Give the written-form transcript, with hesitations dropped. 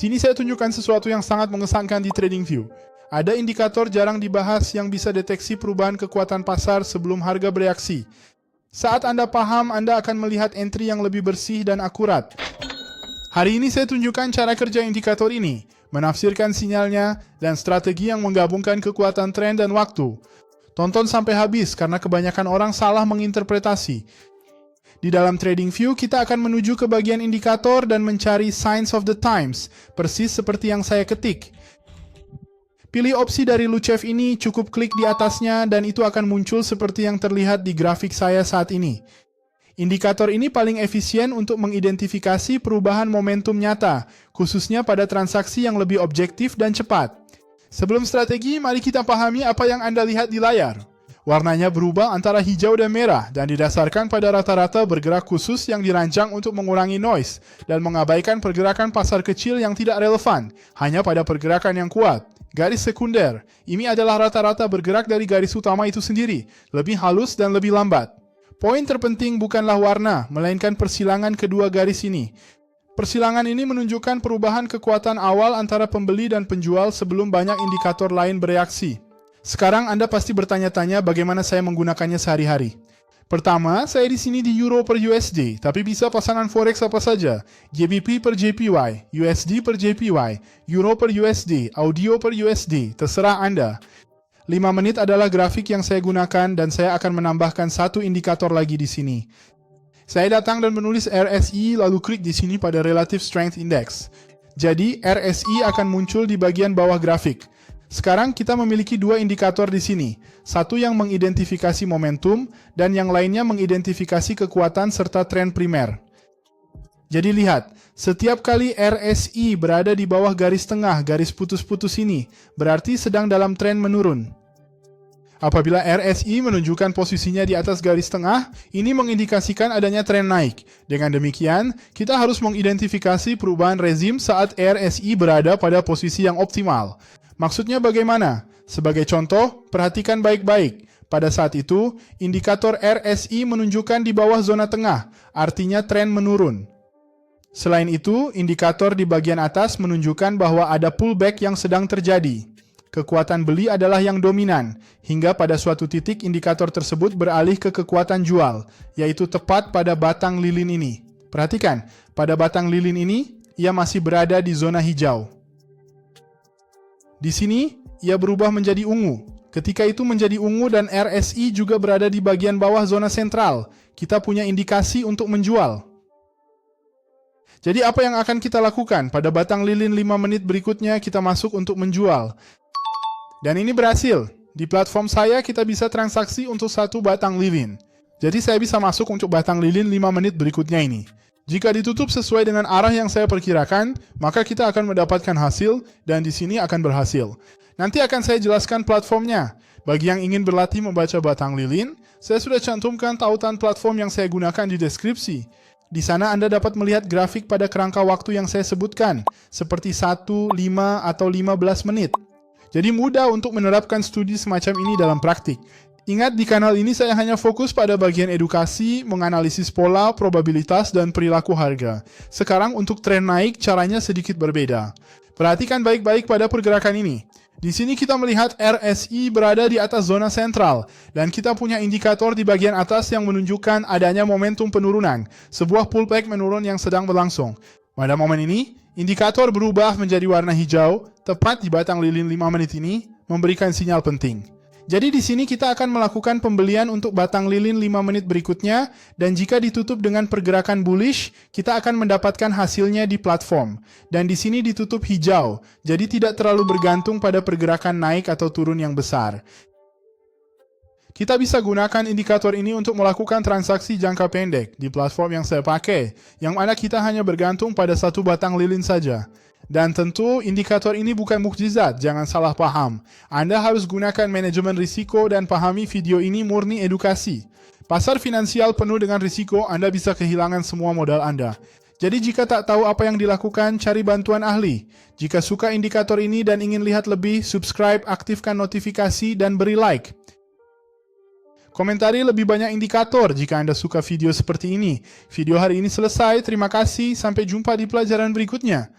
Sini saya tunjukkan sesuatu yang sangat mengesankan di TradingView. Ada indikator jarang dibahas yang bisa deteksi perubahan kekuatan pasar sebelum harga bereaksi. Saat Anda paham, Anda akan melihat entry yang lebih bersih dan akurat. Hari ini saya tunjukkan cara kerja indikator ini, menafsirkan sinyalnya, dan strategi yang menggabungkan kekuatan tren dan waktu. Tonton sampai habis karena kebanyakan orang salah menginterpretasi. Di dalam TradingView, kita akan menuju ke bagian indikator dan mencari signs of the times, persis seperti yang saya ketik. Pilih opsi dari Luchev ini, cukup klik di atasnya, dan itu akan muncul seperti yang terlihat di grafik saya saat ini. Indikator ini paling efisien untuk mengidentifikasi perubahan momentum nyata, khususnya pada transaksi yang lebih objektif dan cepat. Sebelum strategi, mari kita pahami apa yang Anda lihat di layar. Warnanya berubah antara hijau dan merah dan didasarkan pada rata-rata bergerak khusus yang dirancang untuk mengurangi noise dan mengabaikan pergerakan pasar kecil yang tidak relevan, hanya pada pergerakan yang kuat. Garis sekunder, ini adalah rata-rata bergerak dari garis utama itu sendiri, lebih halus dan lebih lambat. Poin terpenting bukanlah warna, melainkan persilangan kedua garis ini. Persilangan ini menunjukkan perubahan kekuatan awal antara pembeli dan penjual sebelum banyak indikator lain bereaksi. Sekarang Anda pasti bertanya-tanya bagaimana saya menggunakannya sehari-hari. Pertama, saya di sini di Euro per USD, tapi bisa pasangan forex apa saja. GBP per JPY, USD per JPY, Euro per USD, Audio per USD, terserah Anda. 5 menit adalah grafik yang saya gunakan dan saya akan menambahkan satu indikator lagi di sini. Saya datang dan menulis RSI lalu klik di sini pada Relative Strength Index. Jadi RSI akan muncul di bagian bawah grafik. Sekarang kita memiliki dua indikator di sini, satu yang mengidentifikasi momentum dan yang lainnya mengidentifikasi kekuatan serta tren primer. Jadi lihat, setiap kali RSI berada di bawah garis tengah, garis putus-putus ini, berarti sedang dalam tren menurun. Apabila RSI menunjukkan posisinya di atas garis tengah, ini mengindikasikan adanya tren naik. Dengan demikian, kita harus mengidentifikasi perubahan rezim saat RSI berada pada posisi yang optimal. Maksudnya bagaimana? Sebagai contoh, perhatikan baik-baik. Pada saat itu, indikator RSI menunjukkan di bawah zona tengah, artinya tren menurun. Selain itu, indikator di bagian atas menunjukkan bahwa ada pullback yang sedang terjadi. Kekuatan beli adalah yang dominan, hingga pada suatu titik indikator tersebut beralih ke kekuatan jual, yaitu tepat pada batang lilin ini. Perhatikan, pada batang lilin ini, ia masih berada di zona hijau. Di sini, ia berubah menjadi ungu. Ketika itu menjadi ungu dan RSI juga berada di bagian bawah zona sentral, kita punya indikasi untuk menjual. Jadi apa yang akan kita lakukan? Pada batang lilin 5 menit berikutnya kita masuk untuk menjual. Dan ini berhasil. Di platform saya kita bisa transaksi untuk satu batang lilin. Jadi saya bisa masuk untuk batang lilin 5 menit berikutnya ini. Jika ditutup sesuai dengan arah yang saya perkirakan, maka kita akan mendapatkan hasil dan di sini akan berhasil. Nanti akan saya jelaskan platformnya. Bagi yang ingin berlatih membaca batang lilin, saya sudah cantumkan tautan platform yang saya gunakan di deskripsi. Di sana Anda dapat melihat grafik pada kerangka waktu yang saya sebutkan, seperti 1, 5, atau 15 menit. Jadi mudah untuk menerapkan studi semacam ini dalam praktik. Ingat, di kanal ini saya hanya fokus pada bagian edukasi, menganalisis pola, probabilitas, dan perilaku harga. Sekarang untuk tren naik, caranya sedikit berbeda. Perhatikan baik-baik pada pergerakan ini. Di sini kita melihat RSI berada di atas zona sentral, dan kita punya indikator di bagian atas yang menunjukkan adanya momentum penurunan, sebuah pullback menurun yang sedang berlangsung. Pada momen ini, indikator berubah menjadi warna hijau, tepat di batang lilin 5 menit ini, memberikan sinyal penting. Jadi di sini kita akan melakukan pembelian untuk batang lilin 5 menit berikutnya, dan jika ditutup dengan pergerakan bullish, kita akan mendapatkan hasilnya di platform. Dan di sini ditutup hijau, jadi tidak terlalu bergantung pada pergerakan naik atau turun yang besar. Kita bisa gunakan indikator ini untuk melakukan transaksi jangka pendek di platform yang saya pakai, yang mana kita hanya bergantung pada satu batang lilin saja. Dan tentu indikator ini bukan mukjizat, jangan salah paham. Anda harus gunakan manajemen risiko dan pahami video ini murni edukasi. Pasar finansial penuh dengan risiko, Anda bisa kehilangan semua modal Anda. Jadi jika tak tahu apa yang dilakukan, cari bantuan ahli. Jika suka indikator ini dan ingin lihat lebih, subscribe, aktifkan notifikasi, dan beri like. Komentari lebih banyak indikator jika Anda suka video seperti ini. Video hari ini selesai, terima kasih, sampai jumpa di pelajaran berikutnya.